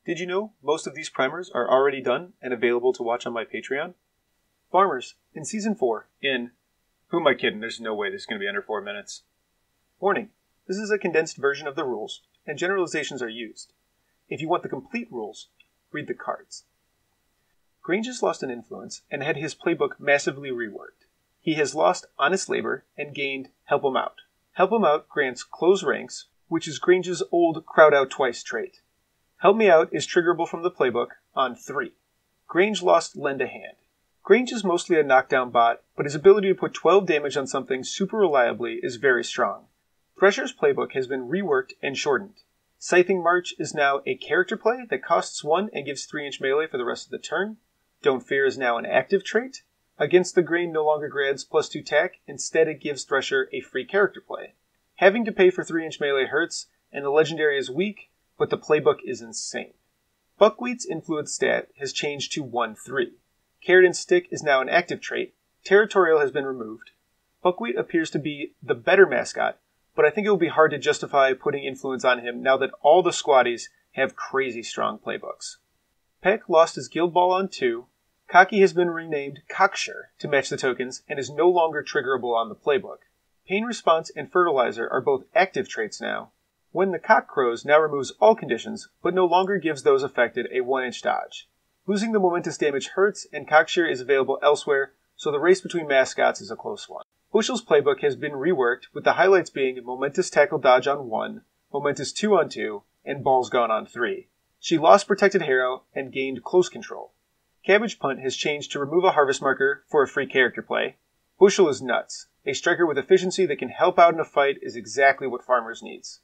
Did you know most of these primers are already done and available to watch on my Patreon? Farmers, in Season 4, who am I kidding? There's no way this is going to be under 4 minutes. Warning, this is a condensed version of the rules, and generalizations are used. If you want the complete rules, read the cards. Grange has lost an influence and had his playbook massively reworked. He has lost Honest Labor and gained Help 'em Out. Help 'em Out grants Close Ranks, which is Grange's old Crowd Out Twice trait. Help Me Out is triggerable from the playbook on 3. Grange lost Lend a Hand. Grange is mostly a knockdown bot, but his ability to put 12 damage on something super reliably is very strong. Thresher's playbook has been reworked and shortened. Scything March is now a character play that costs 1 and gives 3-inch melee for the rest of the turn. Don't Fear is now an active trait. Against the Grain no longer grants +2 tack, instead it gives Thresher a free character play. Having to pay for 3-inch melee hurts, and the legendary is weak, but the playbook is insane. Buckwheat's influence stat has changed to 1-3. Carrot and Stick is now an active trait. Territorial has been removed. Buckwheat appears to be the better mascot, but I think it will be hard to justify putting influence on him now that all the squaddies have crazy strong playbooks. Peck lost his guild ball on 2. Cocky has been renamed Cocksure to match the tokens and is no longer triggerable on the playbook. Pain Response and Fertilizer are both active traits now. When the Cock Crows now removes all conditions, but no longer gives those affected a 1-inch dodge. Losing the momentous damage hurts, and Cocksure is available elsewhere, so the race between mascots is a close one. Bushel's playbook has been reworked, with the highlights being Momentous Tackle Dodge on 1, Momentous 2 on 2, and Balls Gone on 3. She lost Protected Harrow and gained Close Control. Cabbage Punt has changed to remove a Harvest Marker for a free character play. Bushel is nuts. A striker with efficiency that can help out in a fight is exactly what Farmers needs.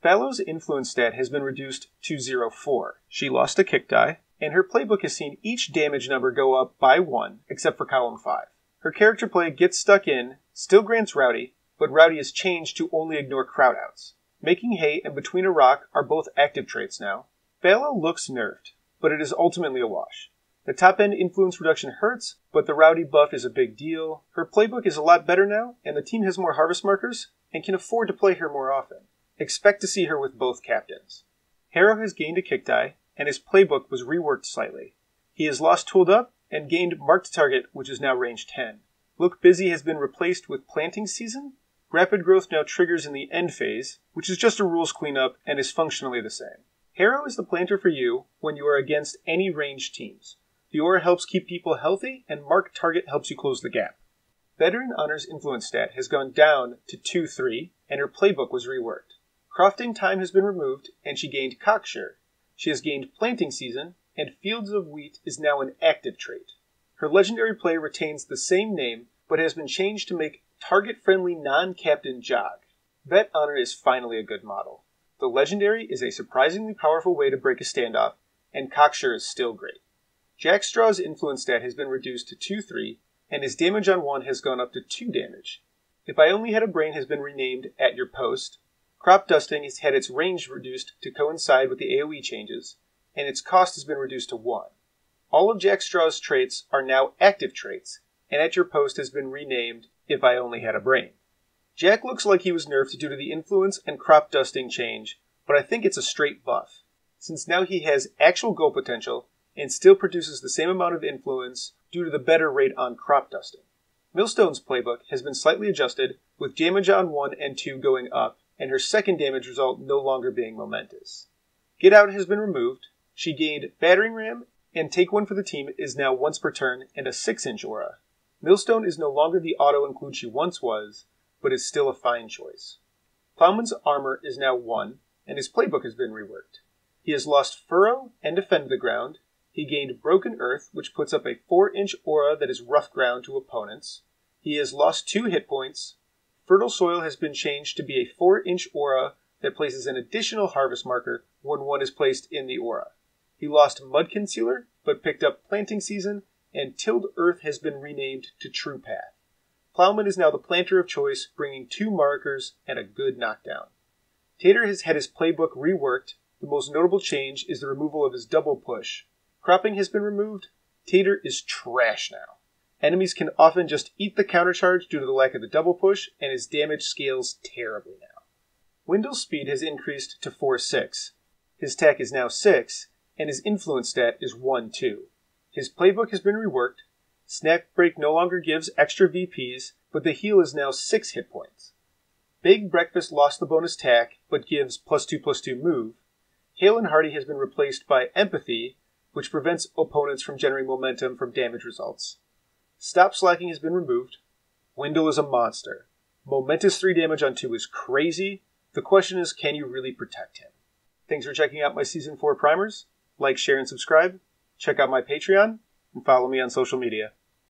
Fallow's influence stat has been reduced to 0-4. She lost a kick die, and her playbook has seen each damage number go up by 1, except for column 5. Her character play Gets Stuck In still grants Rowdy, but Rowdy is changed to only ignore crowdouts. Making Hay and Between a Rock are both active traits now. Fallow looks nerfed, but it is ultimately a wash. The top-end influence reduction hurts, but the Rowdy buff is a big deal. Her playbook is a lot better now, and the team has more Harvest Markers, and can afford to play her more often. Expect to see her with both captains. Harrow has gained a kick die, and his playbook was reworked slightly. He has lost Tooled Up, and gained Marked Target, which is now range 10. Look Busy has been replaced with Planting Season. Rapid Growth now triggers in the end phase, which is just a rules cleanup and is functionally the same. Harrow is the planter for you when you are against any ranged teams. The aura helps keep people healthy, and Marked Target helps you close the gap. Veteran Honor's influence stat has gone down to 2-3, and her playbook was reworked. Crofting Time has been removed, and she gained Cocksure. She has gained Planting Season, and Fields of Wheat is now an active trait. Her legendary play retains the same name, but has been changed to make target-friendly non-captain jog. Vet Honor is finally a good model. The legendary is a surprisingly powerful way to break a standoff, and Cocksure is still great. Jackstraw's influence stat has been reduced to 2-3, and his damage on 1 has gone up to 2 damage. If I Only Had a Brain has been renamed At Your Post. Crop Dusting has had its range reduced to coincide with the AoE changes, and its cost has been reduced to 1. All of Jackstraw's traits are now active traits, and At Your Post has been renamed If I Only Had a Brain. Jack looks like he was nerfed due to the influence and crop dusting change, but I think it's a straight buff, since now he has actual go potential and still produces the same amount of influence due to the better rate on crop dusting. Millstone's playbook has been slightly adjusted, with damage on 1 and 2 going up, and her second damage result no longer being momentous. Get Out has been removed. She gained Battering Ram, and Take One for the team is now once per turn and a 6-inch aura. Millstone is no longer the auto-include she once was, but is still a fine choice. Plowman's armor is now 1, and his playbook has been reworked. He has lost Furrow and Defend the Ground. He gained Broken Earth, which puts up a 4-inch aura that is rough ground to opponents. He has lost 2 hit points. Fertile Soil has been changed to be a 4-inch aura that places an additional Harvest Marker when one is placed in the aura. He lost Mud Concealer, but picked up Planting Season, and Tilled Earth has been renamed to True Path. Plowman is now the planter of choice, bringing 2 markers and a good knockdown. Tater has had his playbook reworked. The most notable change is the removal of his double push. Cropping has been removed. Tater is trash now. Enemies can often just eat the countercharge due to the lack of the double push, and his damage scales terribly now. Windle's speed has increased to 4-6. His tack is now 6, and his influence stat is 1-2. His playbook has been reworked. Snack Break no longer gives extra VPs, but the heal is now 6 hit points. Big Breakfast lost the bonus tack, but gives +2/+2 move. Hale and Hearty has been replaced by Empathy, which prevents opponents from generating momentum from damage results. Stop Slacking has been removed. Windle is a monster. Momentous 3 damage on 2 is crazy. The question is, can you really protect him? Thanks for checking out my Season 4 primers. Like, share, and subscribe. Check out my Patreon, and follow me on social media.